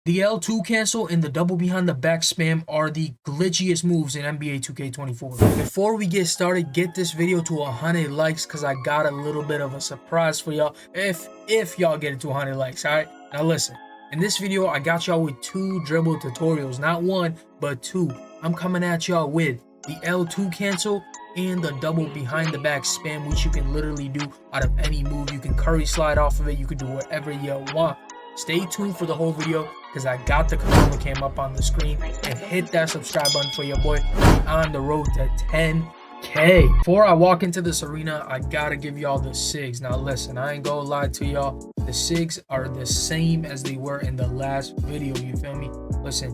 The L2 cancel and the double behind the back spam are the glitchiest moves in NBA 2K24. Before we get started, get this video to 100 likes because I got a little bit of a surprise for y'all if y'all get it to 100 likes, alright? Now listen, in this video, I got y'all with 2 dribble tutorials, not 1, but 2. I'm coming at y'all with the L2 cancel and the double behind the back spam, which you can literally do out of any move. You can curry slide off of it, you can do whatever you want. Stay tuned for the whole video because I got the controller cam up on the screen, and hit that subscribe button for your boy. On the road to 10K. Before I walk into this arena, I gotta give y'all the SIGS. Now listen, I ain't gonna lie to y'all. The SIGS are the same as they were in the last video, you feel me? Listen,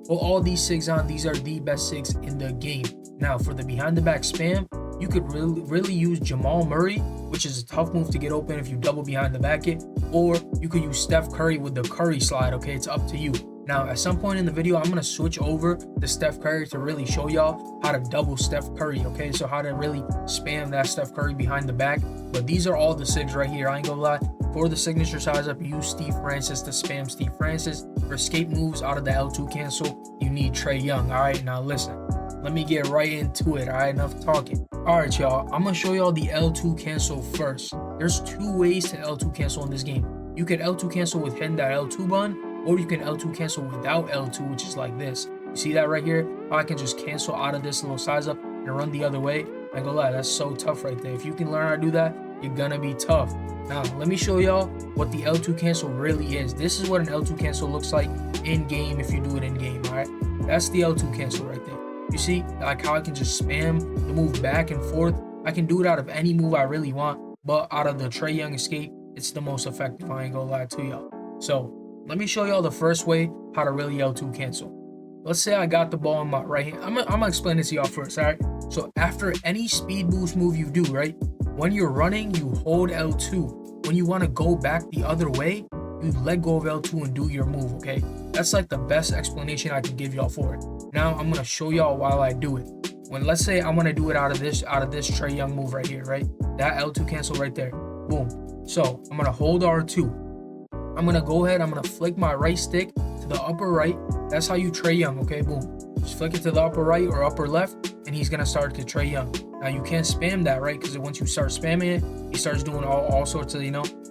put all these SIGS on. These are the best SIGS in the game. Now for the behind the back spam, you could really use Jamal Murray, which is a tough move to get open if you double behind the back it, or you could use Steph Curry with the curry slide, okay? It's up to you. Now, at some point in the video, I'm going to switch over to Steph Curry to really show y'all how to double Steph Curry, okay? So how to really spam that Steph Curry behind the back. But these are all the SIGs right here. I ain't gonna lie. For the signature size up, use Steve Francis to spam Steve Francis. For escape moves out of the L2 cancel, you need Trae Young, all right? Now, listen. Let me get right into it, all right? Enough talking. All right, y'all. I'm going to show y'all the L2 cancel first. There's 2 ways to L2 cancel in this game. You can L2 cancel with hitting that L2 button, or you can L2 cancel without L2, which is like this. You see that right here? I can just cancel out of this little size up and run the other way. I ain't gonna lie, that's so tough right there. If you can learn how to do that, you're gonna be tough. Now, let me show y'all what the L2 cancel really is. This is what an L2 cancel looks like in game if you do it in game, all right? That's the L2 cancel right there. You see, like how I can just spam the move back and forth. I can do it out of any move I really want, but out of the Trae Young escape, it's the most effective. I ain't gonna lie to y'all. So let me show y'all the first way how to really L2 cancel. Let's say I got the ball in my right hand. I'm gonna explain this to y'all first, all right? So after any speed boost move you do, right? When you're running, you hold L2. When you want to go back the other way, you let go of L2 and do your move, okay? That's like the best explanation I can give y'all for it. Now I'm gonna show y'all while I do it. When let's say I want to do it out of this Trae Young move right here, right? That L2 cancel right there. Boom. So I'm gonna hold R2. I'm gonna go ahead, I'm gonna flick my right stick to the upper right. That's how you Trae Young, okay? Boom. Just flick it to the upper right or upper left, and he's gonna start to Trae Young. Now you can't spam that, right? Because once you start spamming it, he starts doing all sorts of,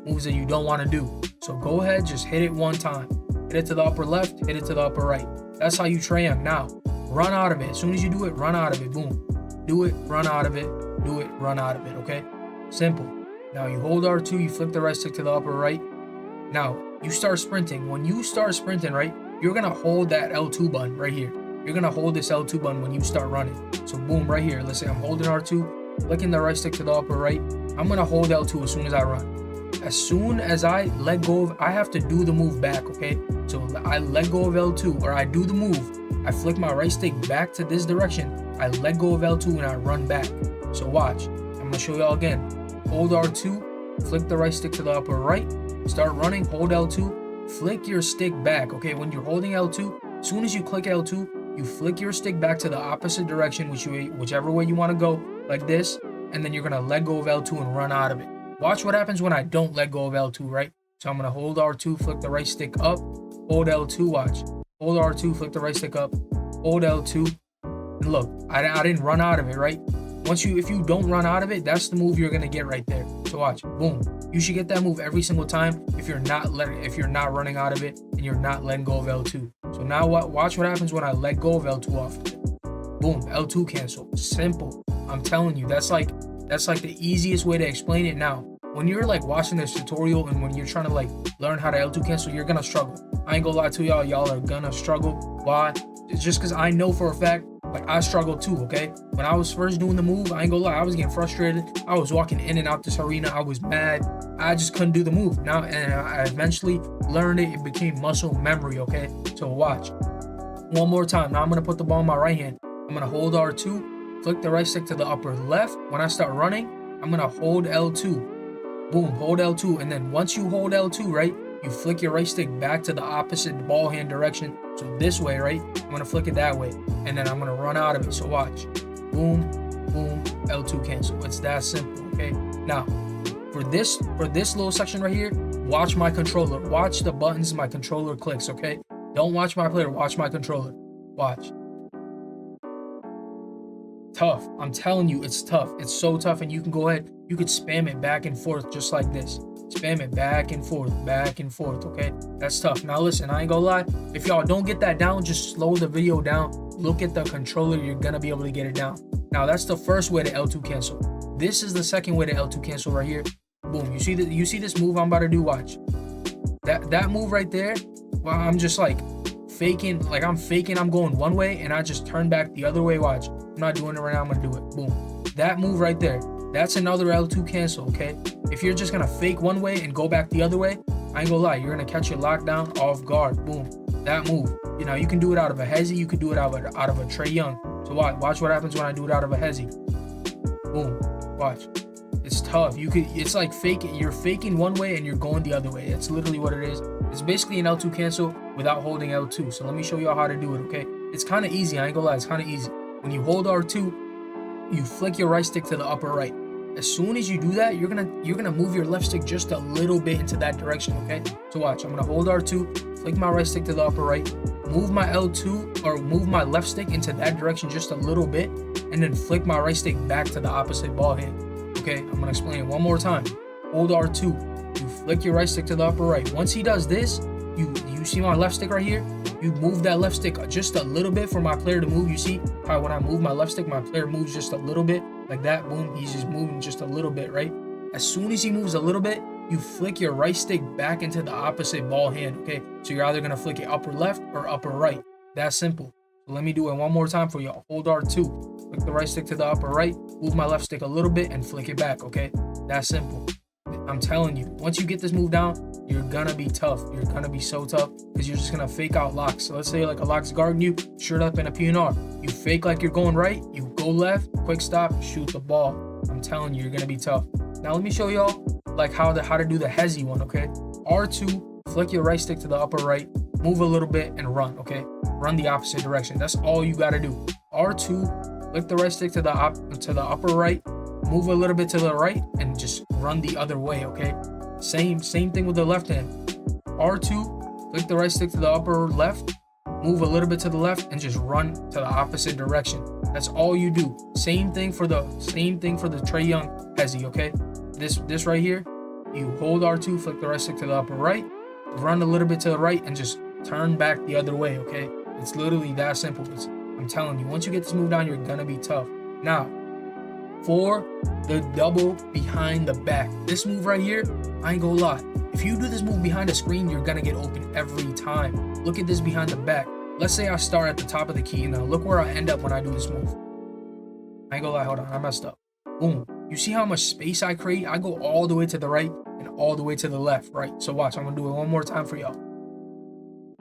moves that you don't want to do. So go ahead, just hit it one time. Hit it to the upper left, hit it to the upper right. That's how you Trae Young. Now, run out of it. As soon as you do it, run out of it. Boom. Do it, run out of it. Do it, run out of it, okay? Simple. Now, you hold R2, you flip the right stick to the upper right. Now, you start sprinting. When you start sprinting, right, you're going to hold that L2 button right here. You're going to hold this L2 button when you start running. So, boom, right here. Let's say I'm holding R2, flicking the right stick to the upper right. I'm going to hold L2 as soon as I run. As soon as I let go of, I have to do the move back, okay? So I let go of L2, or I do the move. I flick my right stick back to this direction. I let go of L2 and I run back. So watch. I'm going to show y'all again. Hold R2, flick the right stick to the upper right, start running, hold L2, flick your stick back, okay? When you're holding L2, as soon as you click L2, you flick your stick back to the opposite direction, whichever way you want to go, like this, and then you're going to let go of L2 and run out of it. Watch what happens when I don't let go of L2, right? So I'm going to hold R2, flick the right stick up, hold L2, watch. Hold R2, flick the right stick up, hold L2. And look, I didn't run out of it, right? If you don't run out of it, that's the move you're going to get right there. So watch, boom. You should get that move every single time if you're not running out of it and you're not letting go of L2. So now watch what happens when I let go of L2 off of it. Boom, L2 cancel. Simple. I'm telling you, that's like the easiest way to explain it. Now, when you're like watching this tutorial and when you're trying to like learn how to L2 cancel, you're gonna struggle. I ain't gonna lie to y'all are gonna struggle. Why? It's just because I know for a fact, like I struggled too, okay? When I was first doing the move, I ain't gonna lie, I was getting frustrated. I was walking in and out this arena. I was mad. I just couldn't do the move. Now, and I eventually learned it. It became muscle memory, okay? So watch. One more time. Now I'm gonna put the ball in my right hand. I'm gonna hold R2. Flick the right stick to the upper left. When I start running, I'm going to hold L2. Boom, hold L2. And then once you hold L2, right, you flick your right stick back to the opposite ball hand direction. So this way, right, I'm going to flick it that way. And then I'm going to run out of it. So watch. Boom, boom, L2 cancel. It's that simple, okay? Now, for this little section right here, watch my controller. Watch the buttons my controller clicks, okay? Don't watch my player, watch my controller. Watch. Tough. I'm telling you, it's tough. It's so tough, and you can go ahead, you could spam it back and forth just like this. Spam it back and forth, okay? That's tough. Now listen, I ain't gonna lie. If y'all don't get that down, just slow the video down. Look at the controller, you're gonna be able to get it down. Now that's the first way to L2 cancel. This is the second way to L2 cancel right here. Boom. You see this move I'm about to do? Watch. That move right there, well, I'm just like faking, I'm going one way and I just turn back the other way. Watch. I'm not doing it right now, I'm gonna do it. Boom. That move right there, that's another L2 cancel, okay? If you're just gonna fake one way and go back the other way, I ain't gonna lie, you're gonna catch your lockdown off guard. Boom. That move. You know, you can do it out of a hezzy, you can do it out of a Trae Young. So watch what happens when I do it out of a hezzy. Boom. Watch. It's tough. It's like faking. You're faking one way and you're going the other way. It's literally what it is. It's basically an L2 cancel without holding L2. So let me show y'all how to do it, okay? It's kind of easy. I ain't gonna lie. It's kind of easy. When you hold R2, you flick your right stick to the upper right. As soon as you do that, you're gonna move your left stick just a little bit into that direction, okay? So watch. I'm gonna hold R2, flick my right stick to the upper right, move my L2 or move my left stick into that direction just a little bit, and then flick my right stick back to the opposite ball hand. Okay, I'm gonna explain it one more time. Hold R2, you flick your right stick to the upper right. Once he does this, you see my left stick right here? You move that left stick just a little bit for my player to move. You see how when I move my left stick, my player moves just a little bit like that. Boom, he's just moving just a little bit, right? As soon as he moves a little bit, you flick your right stick back into the opposite ball hand, okay? So you're either gonna flick it upper left or upper right. That's simple. So let me do it one more time for y'all. Hold R2, flick the right stick to the upper right, move my left stick a little bit and flick it back, okay? That's simple. I'm telling you, once you get this move down, you're gonna be tough. You're gonna be so tough because you're just gonna fake out locks. So let's say like a lock's guarding you, shirt up in a PNR. You fake like you're going right, you go left, quick stop, shoot the ball. I'm telling you, you're gonna be tough. Now let me show y'all like how to do the hezzy one, okay? R2, flick your right stick to the upper right, move a little bit and run, okay? Run the opposite direction. That's all you gotta do. R2, flick the right stick to the upper right, move a little bit to the right and just run the other way, okay? Same thing with the left hand. R2, flick the right stick to the upper left, move a little bit to the left and just run to the opposite direction. That's all you do. Same thing for the Trae Young hezzy, okay? This right here, you hold R2, flick the right stick to the upper right, run a little bit to the right and just turn back the other way, okay? It's literally that simple. I'm telling you, once you get this move down, you're gonna be tough. Now, for the double behind the back, this move right here, I ain't gonna lie. If you do this move behind the screen, you're gonna get open every time. Look at this behind the back. Let's say I start at the top of the key. Now look where I end up when I do this move. I ain't gonna lie, hold on, I messed up. Boom. You see how much space I create? I go all the way to the right and all the way to the left, right? So watch, I'm gonna do it one more time for y'all.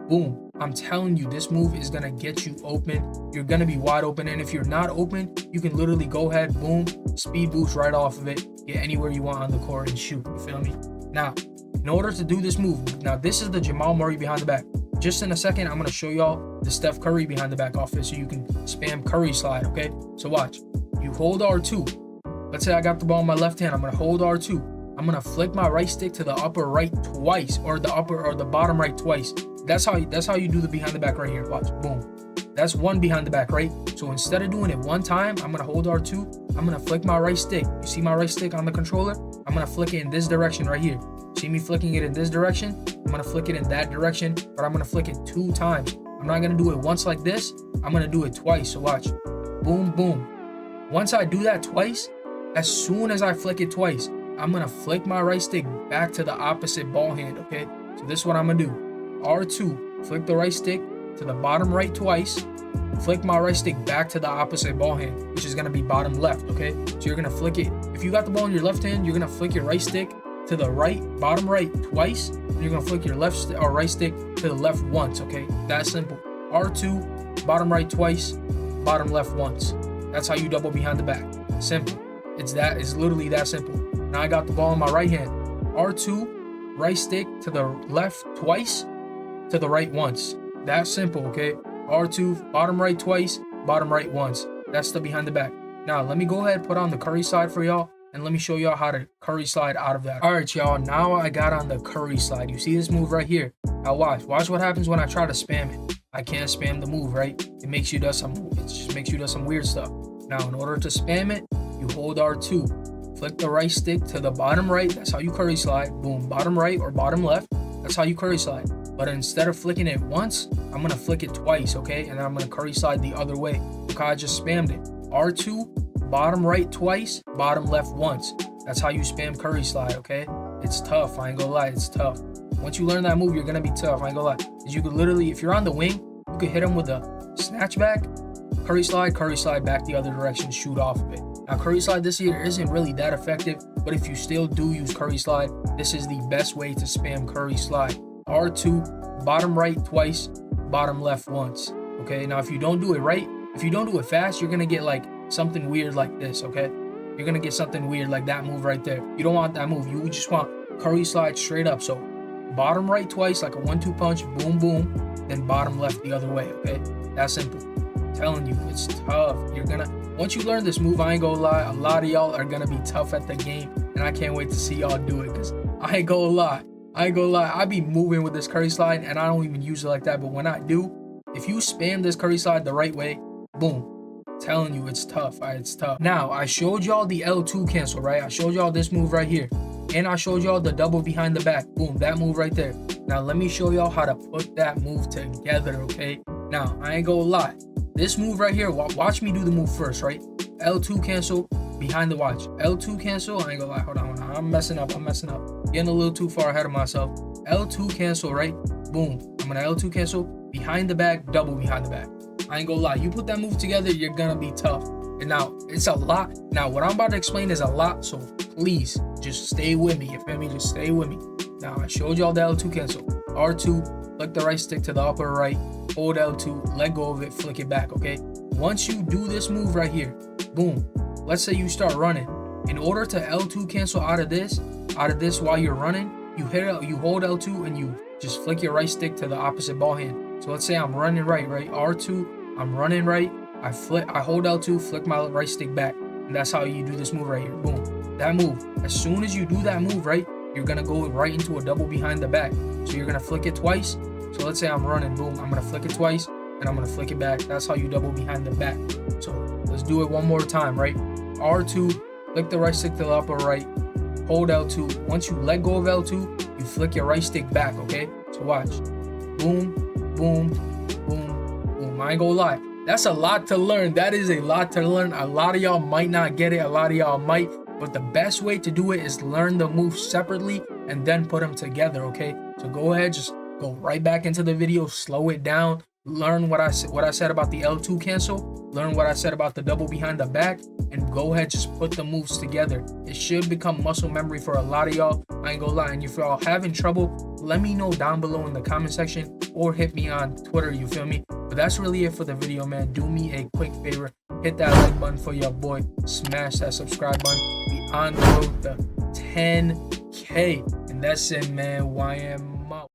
Boom. I'm telling you, this move is gonna get you open. You're gonna be wide open, and if you're not open, you can literally go ahead, boom, speed boost right off of it, get anywhere you want on the court and shoot. You feel me? Now, in order to do this move, now this is the Jamal Murray behind the back. Just in a second, I'm gonna show y'all the Steph Curry behind the back offense so you can spam Curry slide, okay? So watch. You hold R2. Let's say I got the ball in my left hand. I'm gonna hold R2. I'm gonna flick my right stick to the upper right twice, or the bottom right twice. That's how you do the behind the back right here. Watch, boom. That's one behind the back, right? So instead of doing it one time, I'm gonna hold R2. I'm gonna flick my right stick. You see my right stick on the controller? I'm gonna flick it in this direction right here. See me flicking it in this direction? I'm gonna flick it in that direction, but I'm gonna flick it 2 times. I'm not gonna do it once like this. I'm gonna do it twice. So watch, boom, boom. Once I do that twice, as soon as I flick it twice, I'm gonna flick my right stick back to the opposite ball hand, okay? So this is what I'm gonna do. R2, flick the right stick to the bottom right twice, flick my right stick back to the opposite ball hand, which is gonna be bottom left, okay? So you're gonna flick it. If you got the ball in your left hand, you're gonna flick your right stick to the right, bottom right twice, and you're gonna flick your right stick to the left once, okay? That simple. R2, bottom right twice, bottom left once. That's how you double behind the back. Simple. It's literally that simple. Now I got the ball in my right hand. R2, right stick to the left twice, to the right once. That's simple, okay? R2, bottom right twice, bottom right once. That's the behind the back. Now let me go ahead and put on the Curry side for y'all, and let me show y'all how to curry slide out of that. All right, y'all, now I got on the curry slide. You see this move right here? Now watch what happens when I try to spam it. I can't spam the move, right? It makes you do some weird stuff. Now in order to spam it, you hold R2, flick the right stick to the bottom right. That's how you curry slide. Boom, bottom right or bottom left. That's how you curry slide. But instead of flicking it once, I'm gonna flick it twice, okay? And I'm gonna curry slide the other way. Look how I just spammed it. R2, bottom right twice, bottom left once. That's how you spam curry slide, okay? It's tough, I ain't gonna lie, it's tough. Once you learn that move, you're gonna be tough, I ain't gonna lie. Because you could literally, if you're on the wing, you could hit him with a snatch back, curry slide back the other direction, shoot off of it. Now curry slide this year isn't really that effective, but if you still do use curry slide, this is the best way to spam curry slide. R2, bottom right twice, bottom left once. Okay, now if you don't do it right, if you don't do it fast, you're gonna get like something weird like this, okay? You're gonna get something weird like that move right there. You don't want that move. You just want curry slide straight up. So bottom right twice, like a 1-2 punch, boom, boom, then bottom left the other way, okay? That's simple. I'm telling you, it's tough. Once you learn this move, I ain't gonna lie, a lot of y'all are gonna be tough at the game, and I can't wait to see y'all do it, because I ain't gonna lie, I be moving with this curry slide, and I don't even use it like that, but when I do, if you spam this curry slide the right way, boom, I'm telling you, it's tough, it's tough. Now, I showed y'all the L2 cancel, right? I showed y'all this move right here, and I showed y'all the double behind the back, boom, that move right there. Now, let me show y'all how to put that move together, okay? Now, I ain't gonna lie, this move right here, watch me do the move first, right? L2 cancel, behind the watch. L2 cancel, I ain't gonna lie, hold on. I'm messing up. Getting a little too far ahead of myself. L2 cancel, right? Boom. I'm gonna L2 cancel, behind the back, double behind the back. I ain't gonna lie, you put that move together, you're gonna be tough. And now, it's a lot. Now, what I'm about to explain is a lot, so please, just stay with me, you feel me? Just stay with me. Now, I showed y'all the L2 cancel. R2, flick the right stick to the upper right, hold L2, let go of it, flick it back, okay? Once you do this move right here, boom, let's say you start running. In order to L2 cancel out of this while you're running, you hold L2 and you just flick your right stick to the opposite ball hand. So let's say I'm running right? R2, I'm running right, I hold L2, flick my right stick back. And that's how you do this move right here, boom. That move, as soon as you do that move, right, you're gonna go right into a double behind the back. So you're gonna flick it twice. So let's say I'm running, boom, I'm gonna flick it twice, and I'm gonna flick it back. That's how you double behind the back. So let's do it one more time, right? R2, flick the right stick to the upper right, hold L2. Once you let go of L2, you flick your right stick back, okay? So watch. Boom, boom, boom, boom. I ain't gonna lie, that's a lot to learn. That is a lot to learn. A lot of y'all might not get it, a lot of y'all might, but the best way to do it is learn the moves separately and then put them together, okay? So go ahead, just go right back into the video, slow it down, learn what I said about the L2 cancel, learn what I said about the double behind the back, and go ahead, just put the moves together. It should become muscle memory for a lot of y'all. I ain't gonna lie, and if y'all having trouble, let me know down below in the comment section or hit me on Twitter, you feel me? But that's really it for the video, man. Do me a quick favor, hit that like button for your boy, smash that subscribe button. We on the road to 10K, and that's it, man. YM out.